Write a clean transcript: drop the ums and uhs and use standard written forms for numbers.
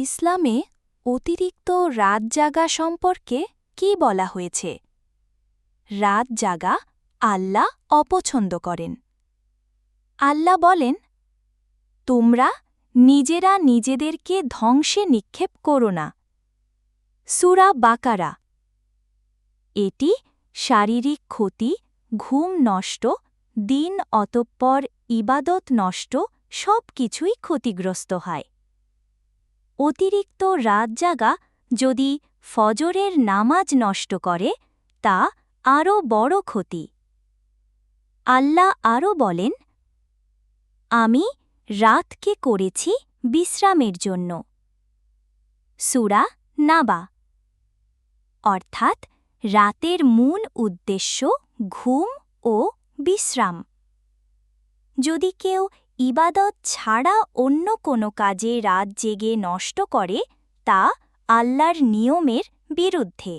ইসলামে অতিরিক্ত রাত জাগা সম্পর্কে কি বলা হয়েছে? রাত জাগা আল্লাহ অপছন্দ করেন। আল্লাহ বলেন, তোমরা নিজেরা নিজেদেরকে ধ্বংসে নিক্ষেপ করো না। সূরা বাকারা। এটি শারীরিক ক্ষতি, ঘুম নষ্ট, দিন অতঃপর ইবাদত নষ্ট সব কিছুই ক্ষতিগ্রস্ত হয়। অতিরিক্ত রাত জাগা যদি ফজরের নামাজ নষ্ট করে তা আরও বড় ক্ষতি। আল্লাহ আরও বলেন, আমি রাতকে করেছি বিশ্রামের জন্য। সূরা নাবা। অর্থাৎ রাতের মূল উদ্দেশ্য ঘুম ও বিশ্রাম। যদি কেউ ইবাদত ছাড়া অন্য কোনো কাজে রাত জেগে নষ্ট করে তা আল্লাহর নিয়মের বিরুদ্ধে।